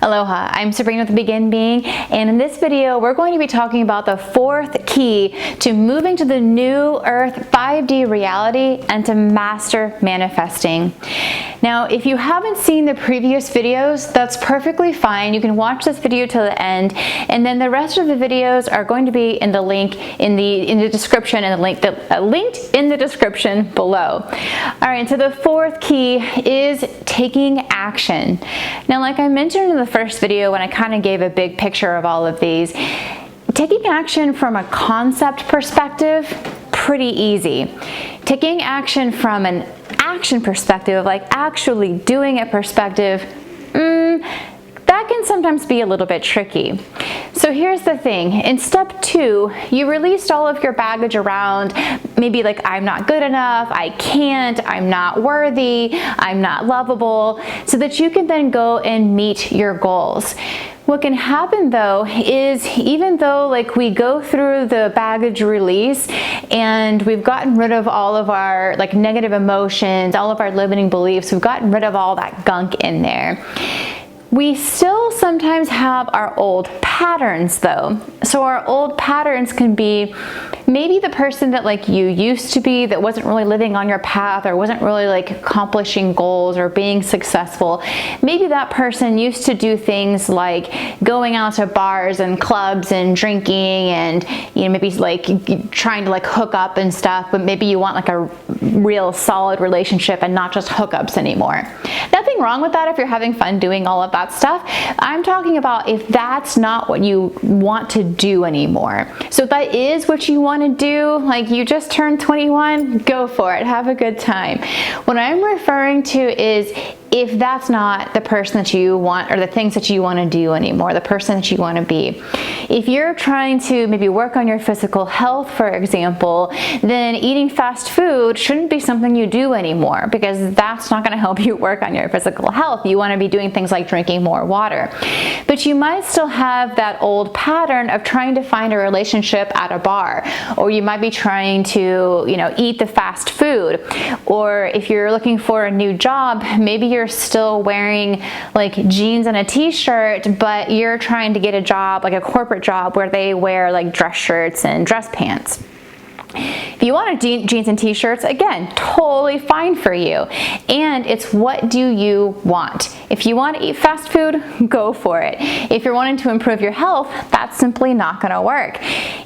Aloha, I'm Sabrina with Begin Being, and in this video we're going to be talking about the fourth key to moving to the new earth 5D reality and to master manifesting. Now, if you haven't seen the previous videos, that's perfectly fine. You can watch this video till the end, and then the rest of the videos are going to be in the link in the description, and the link linked in the description below. All right, so the fourth key is taking action. Now, like I mentioned in the first video when I kind of gave a big picture of all of these, taking action from a concept perspective, pretty easy. Taking action from an action perspective, like actually doing it perspective, that can sometimes be a little bit tricky. So here's the thing, in step 2, you released all of your baggage around maybe like I'm not good enough, I can't, I'm not worthy, I'm not lovable, so that you can then go and meet your goals. What can happen though is even though like we go through the baggage release and we've gotten rid of all of our like negative emotions, all of our limiting beliefs, we've gotten rid of all that gunk in there, we still sometimes have our old patterns though. So our old patterns can be maybe the person that like you used to be that wasn't really living on your path or wasn't really like accomplishing goals or being successful. Maybe that person used to do things like going out to bars and clubs and drinking and, you know, maybe like trying to like hook up and stuff, but maybe you want like a real solid relationship and not just hookups anymore. Nothing wrong with that if you're having fun doing all of that stuff. I'm talking about if that's not what you want to do anymore. So if that is what you want to do, like you just turned 21, go for it, have a good time. What I'm referring to is if that's not the person that you want or the things that you want to do anymore, the person that you want to be. If you're trying to maybe work on your physical health, for example, then eating fast food shouldn't be something you do anymore because that's not going to help you work on your physical health. You want to be doing things like drinking more water. But you might still have that old pattern of trying to find a relationship at a bar, or you might be trying to, you know, eat the fast food. Or if you're looking for a new job, maybe you're still wearing like jeans and a t-shirt, but you're trying to get a job, like a corporate job where they wear like dress shirts and dress pants. If you want jeans and t-shirts, again, totally fine for you. And it's what do you want? If you want to eat fast food, go for it. If you're wanting to improve your health, that's simply not going to work.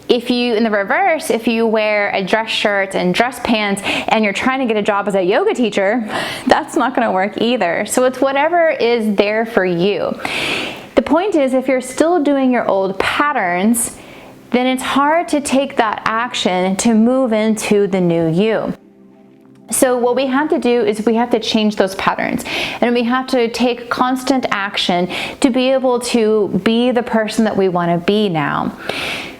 If you, in the reverse, if you wear a dress shirt and dress pants and you're trying to get a job as a yoga teacher, that's not going to work either. So it's whatever is there for you. The point is, if you're still doing your old patterns, then it's hard to take that action to move into the new you. So what we have to do is we have to change those patterns, and we have to take constant action to be able to be the person that we want to be now.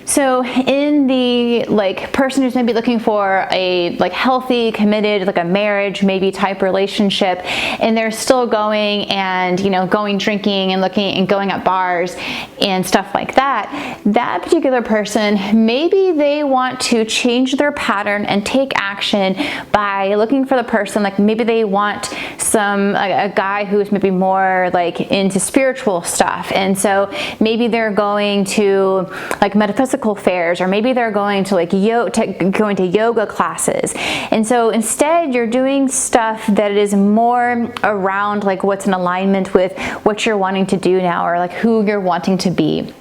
So in the like person who's maybe looking for a like healthy, committed, like a marriage maybe type relationship, and they're still going and, you know, going drinking and looking and going at bars and stuff like that, that particular person, maybe they want to change their pattern and take action by looking for the person, like maybe they want a guy who's maybe more like into spiritual stuff, and so maybe they're going to like metaphysical fairs, or maybe they're going to like going to yoga classes. And so instead you're doing stuff that is more around like what's in alignment with what you're wanting to do now, or like who you're wanting to be.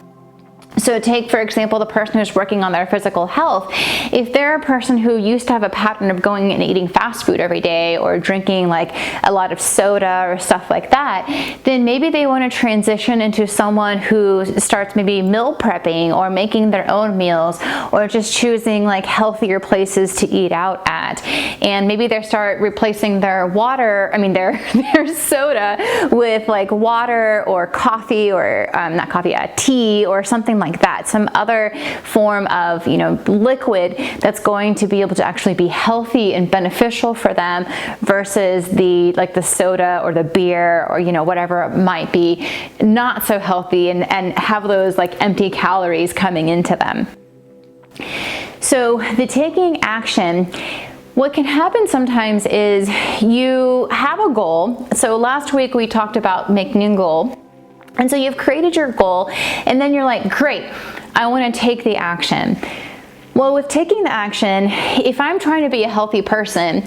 So take, for example, the person who's working on their physical health. If they're a person who used to have a pattern of going and eating fast food every day or drinking like a lot of soda or stuff like that, then maybe they want to transition into someone who starts maybe meal prepping or making their own meals, or just choosing like healthier places to eat out at. And maybe they start replacing their their soda with like water or coffee, or not coffee, tea or something like that, some other form of, you know, liquid that's going to be able to actually be healthy and beneficial for them versus the soda or the beer or, you know, whatever it might be, not so healthy and have those like empty calories coming into them. So the taking action, what can happen sometimes is you have a goal. So last week we talked about making a goal. And so you've created your goal, and then you're like, great, I want to take the action. Well, with taking the action, if I'm trying to be a healthy person,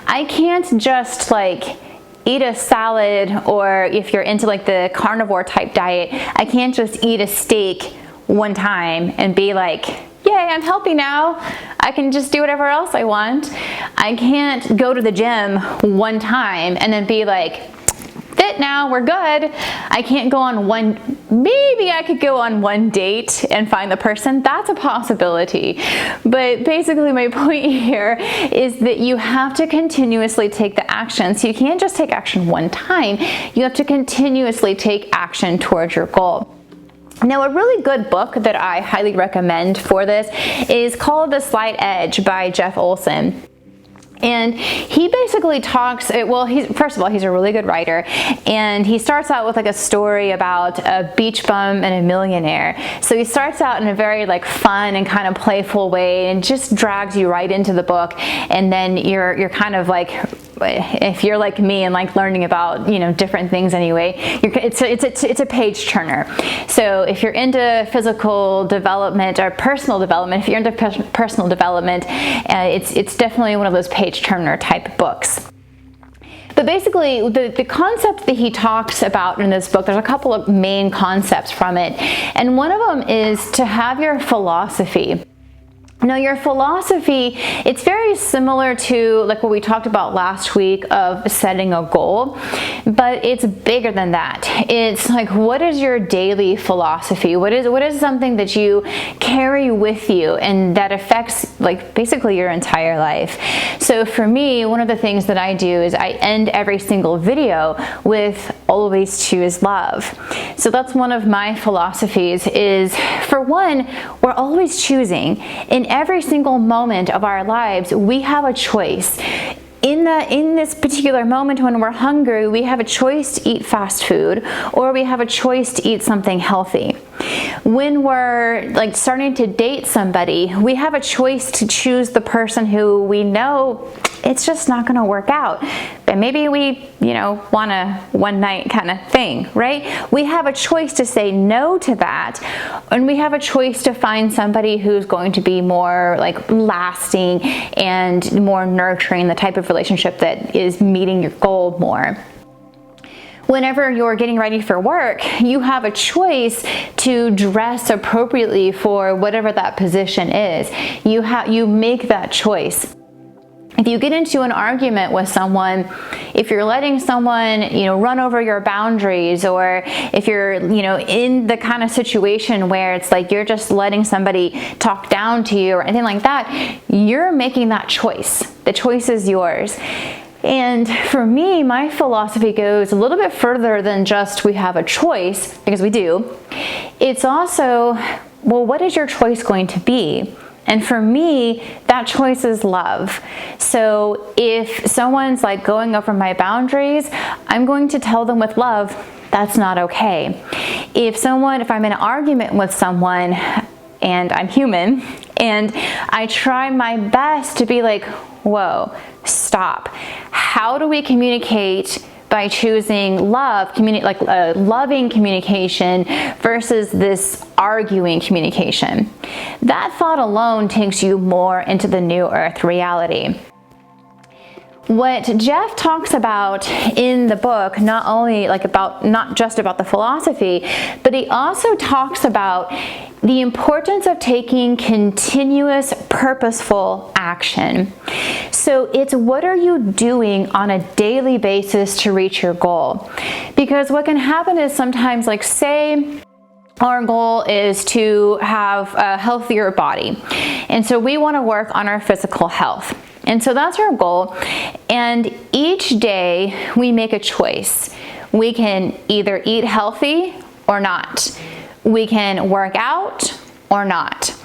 I can't just like eat a salad, or if you're into like the carnivore type diet, I can't just eat a steak one time and be like, yay, I'm healthy now. I can just do whatever else I want. I can't go to the gym one time and then be like, fit now, we're good. I can't go on maybe I could go on one date and find the person. That's a possibility. But basically my point here is that you have to continuously take the action. So you can't just take action one time. You have to continuously take action towards your goal. Now, a really good book that I highly recommend for this is called The Slight Edge by Jeff Olson. And he basically talks, well, first of all, he's a really good writer, and he starts out with like a story about a beach bum and a millionaire. So he starts out in a very like fun and kind of playful way, and just drags you right into the book, and then you're kind of like, if you're like me and like learning about, you know, different things anyway, it's a page turner. So if you're into physical development or personal development, if you're into personal development, it's definitely one of those page turner type books. But basically, the concept that he talks about in this book, there's a couple of main concepts from it, and one of them is to have your philosophy. Now, your philosophy, it's very similar to like what we talked about last week of setting a goal, but it's bigger than that. It's like, what is your daily philosophy? What is something that you carry with you and that affects like basically your entire life? So for me, one of the things that I do is I end every single video with always choose love. So that's one of my philosophies is, for one, we're always choosing. In every single moment of our lives, we have a choice. In this particular moment when we're hungry, we have a choice to eat fast food, or we have a choice to eat something healthy. When we're like starting to date somebody, we have a choice to choose the person who we know it's just not going to work out, but maybe we, you know, want a one night kind of thing, right? We have a choice to say no to that, and we have a choice to find somebody who's going to be more like lasting and more nurturing, the type of relationship that is meeting your goal more. Whenever you're getting ready for work, you have a choice to dress appropriately for whatever that position is. You make that choice. If you get into an argument with someone, if you're letting someone, you know, run over your boundaries, or if you're, you know, in the kind of situation where it's like you're just letting somebody talk down to you or anything like that, you're making that choice. The choice is yours. And for me, my philosophy goes a little bit further than just we have a choice, because we do. It's also, well, what is your choice going to be? And for me, that choice is love. So if someone's like going over my boundaries, I'm going to tell them with love, that's not okay. If I'm in an argument with someone, and I'm human, and I try my best to be like, whoa, stop. How do we communicate by choosing love, loving communication versus this arguing communication? That thought alone takes you more into the new earth reality. What Jeff talks about in the book, not just about the philosophy, but he also talks about the importance of taking continuous, purposeful action. So it's, what are you doing on a daily basis to reach your goal? Because what can happen is sometimes, like, say our goal is to have a healthier body, and so we want to work on our physical health. And so that's our goal. And each day we make a choice. We can either eat healthy or not. We can work out or not.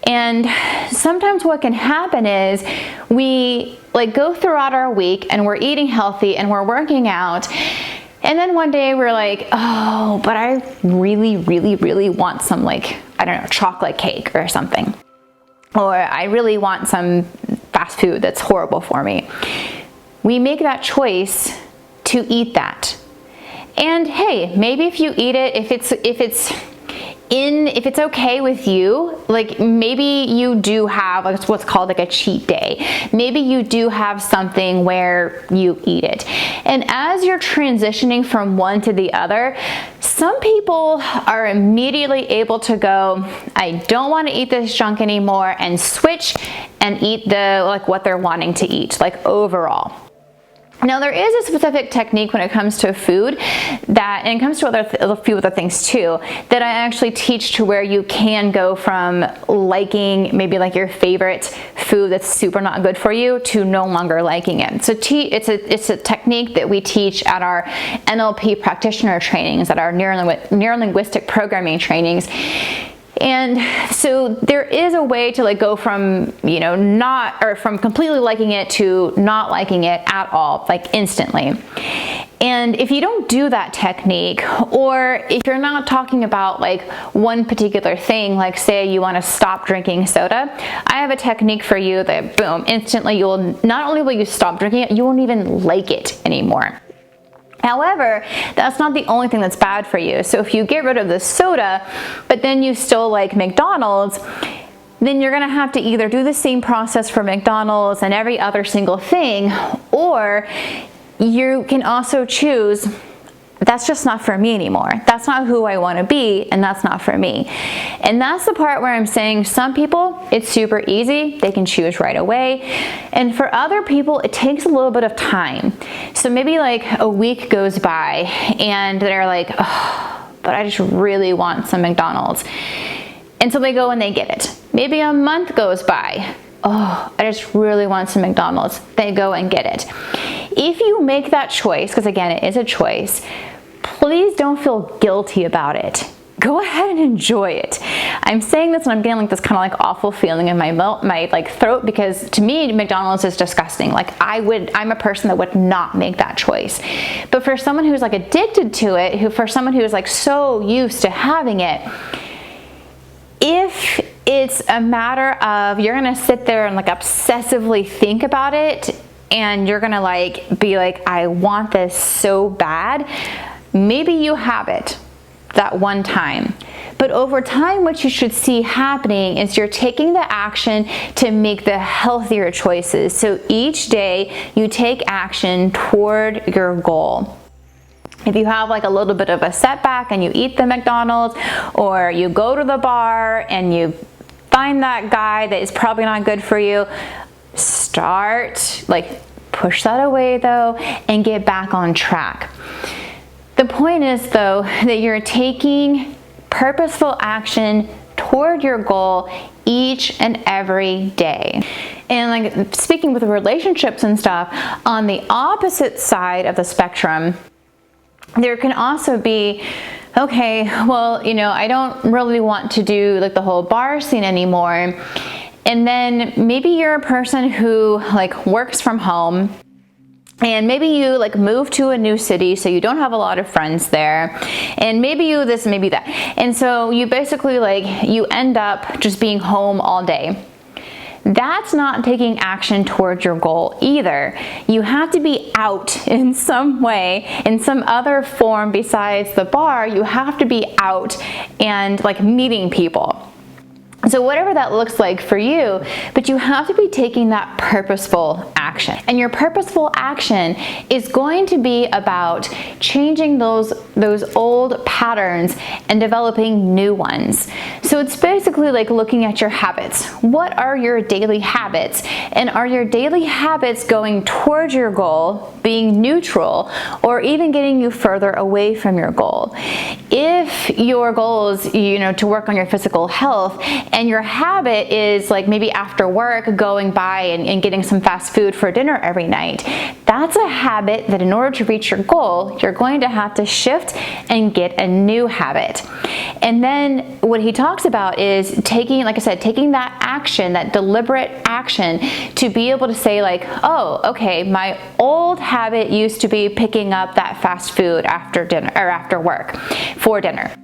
And sometimes what can happen is we go throughout our week and we're eating healthy and we're working out. And then one day we're like, oh, but I really, really, really want some chocolate cake or something. Or I really want some fast food that's horrible for me. We make that choice to eat that. And hey, maybe if you eat it, if it's okay with you, like maybe you do have like what's called like a cheat day. Maybe you do have something where you eat it. And as you're transitioning from one to the other, some people are immediately able to go, I don't want to eat this junk anymore, and switch and eat like what they're wanting to eat, like overall. Now there is a specific technique when it comes to food and it comes to a few other things too, that I actually teach to where you can go from liking maybe like your favorite food that's super not good for you to no longer liking it. So it's a technique that we teach at our NLP practitioner trainings, at our neurolinguistic programming trainings. And so there is a way to like go from, from completely liking it to not liking it at all, like instantly. And if you don't do that technique, or if you're not talking about like one particular thing, like say you want to stop drinking soda, I have a technique for you that boom, instantly not only will you stop drinking it, you won't even like it anymore. However, that's not the only thing that's bad for you. So if you get rid of the soda, but then you still like McDonald's, then you're gonna have to either do the same process for McDonald's and every other single thing, or you can also choose, that's just not for me anymore. That's not who I want to be, and that's not for me. And that's the part where I'm saying some people, it's super easy. They can choose right away. And for other people, it takes a little bit of time. So maybe like a week goes by and they're like, oh, but I just really want some McDonald's. And so they go and they get it. Maybe a month goes by. Oh, I just really want some McDonald's. They go and get it. If you make that choice, because again, it is a choice, please don't feel guilty about it. Go ahead and enjoy it. I'm saying this and I'm getting like this kind of like awful feeling in my like throat, because to me, McDonald's is disgusting. Like I'm a person that would not make that choice. But for someone who's like addicted to it, for someone who is like so used to having it, if it's a matter of you're gonna sit there and like obsessively think about it, and you're gonna like be like, I want this so bad, maybe you have it that one time. But over time, what you should see happening is you're taking the action to make the healthier choices. So each day you take action toward your goal. If you have like a little bit of a setback and you eat the McDonald's, or you go to the bar and you find that guy that is probably not good for you, push that away though and get back on track. The point is though that you're taking purposeful action toward your goal each and every day. And like speaking with relationships and stuff, on the opposite side of the spectrum, there can also be, okay, well, I don't really want to do like the whole bar scene anymore. And then maybe you're a person who like works from home, and maybe you like move to a new city, so you don't have a lot of friends there, and maybe you this, maybe that. And so you basically you end up just being home all day. That's not taking action towards your goal either. You have to be out in some way, in some other form besides the bar. You have to be out and like meeting people. So whatever that looks like for you, but you have to be taking that purposeful action. And your purposeful action is going to be about changing those old patterns and developing new ones. So it's basically like looking at your habits. What are your daily habits? And are your daily habits going towards your goal, being neutral, or even getting you further away from your goal? If your goal is, to work on your physical health, and your habit is like maybe after work going by and getting some fast food for dinner every night, that's a habit that in order to reach your goal, you're going to have to shift and get a new habit. And then what he talks about is taking, like I said, taking that action, that deliberate action, to be able to say like, oh, okay, my old habit used to be picking up that fast food after dinner or after work for dinner.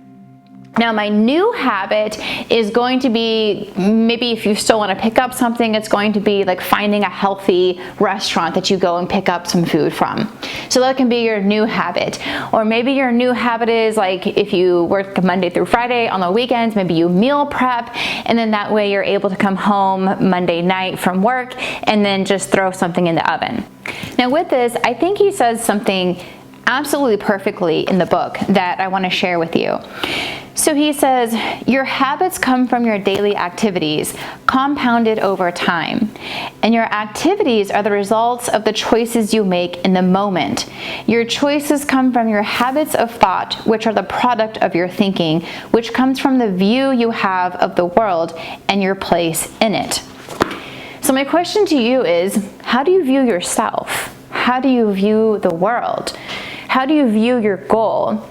Now, my new habit is going to be, maybe if you still want to pick up something, it's going to be like finding a healthy restaurant that you go and pick up some food from. So that can be your new habit. Or maybe your new habit is like if you work Monday through Friday, on the weekends, maybe you meal prep, and then that way you're able to come home Monday night from work and then just throw something in the oven. Now with this, I think he says something absolutely perfectly in the book that I want to share with you. So he says, your habits come from your daily activities, compounded over time. And your activities are the results of the choices you make in the moment. Your choices come from your habits of thought, which are the product of your thinking, which comes from the view you have of the world and your place in it. So my question to you is, how do you view yourself? How do you view the world? How do you view your goal?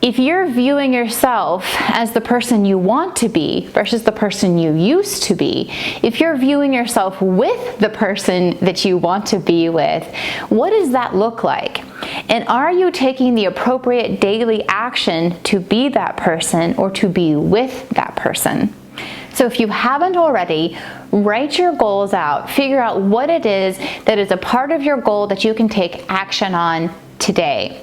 If you're viewing yourself as the person you want to be versus the person you used to be, if you're viewing yourself with the person that you want to be with, what does that look like? And are you taking the appropriate daily action to be that person or to be with that person? So if you haven't already, write your goals out. Figure out what it is that is a part of your goal that you can take action on today.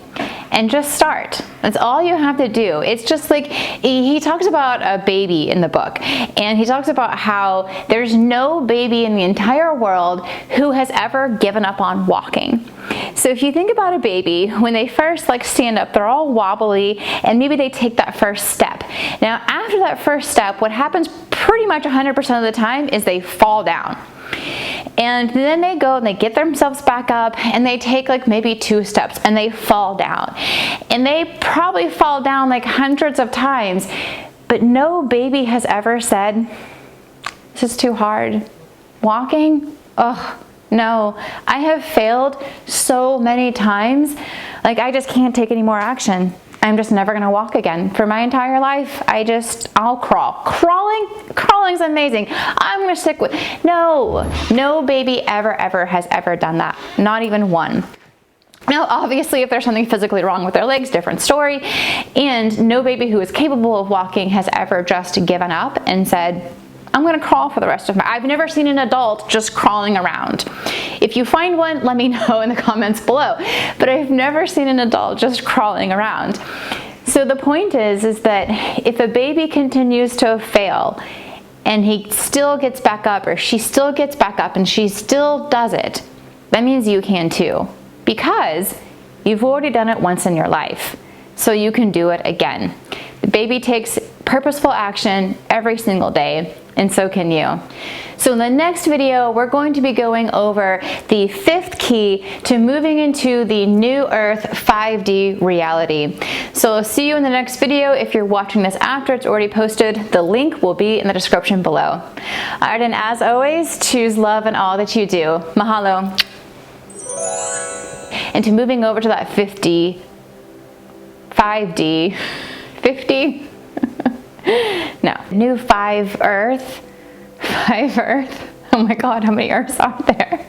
And just start. That's all you have to do. It's just like, he talks about a baby in the book, and he talks about how there's no baby in the entire world who has ever given up on walking. So if you think about a baby, when they first stand up, they're all wobbly, and maybe they take that first step. Now, after that first step, what happens pretty much 100% of the time is they fall down. And then they go and they get themselves back up and they take maybe 2 steps and they fall down. And they probably fall down hundreds of times, but no baby has ever said, this is too hard. Walking? Oh, no. I have failed so many times. I just can't take any more action. I'm just never going to walk again for my entire life. I'll crawl. Crawling's amazing. I'm going to stick with, no baby ever has ever done that. Not even one. Now, obviously, if there's something physically wrong with their legs, different story. And no baby who is capable of walking has ever just given up and said, I'm going to crawl for the rest of my life. I've never seen an adult just crawling around. If you find one, let me know in the comments below. But I've never seen an adult just crawling around. So the point is that if a baby continues to fail and he still gets back up, or she still gets back up and she still does it, that means you can too. Because you've already done it once in your life. So you can do it again. The baby takes purposeful action every single day, and so can you. So in the next video, we're going to be going over the 5th key to moving into the new Earth 5D reality. So I'll see you in the next video. If you're watching this after it's already posted, the link will be in the description below. All right, and as always, choose love in all that you do. Mahalo. And to moving over to that 5D, 50? No, new 5 Earth. Oh my God, how many Earths are there?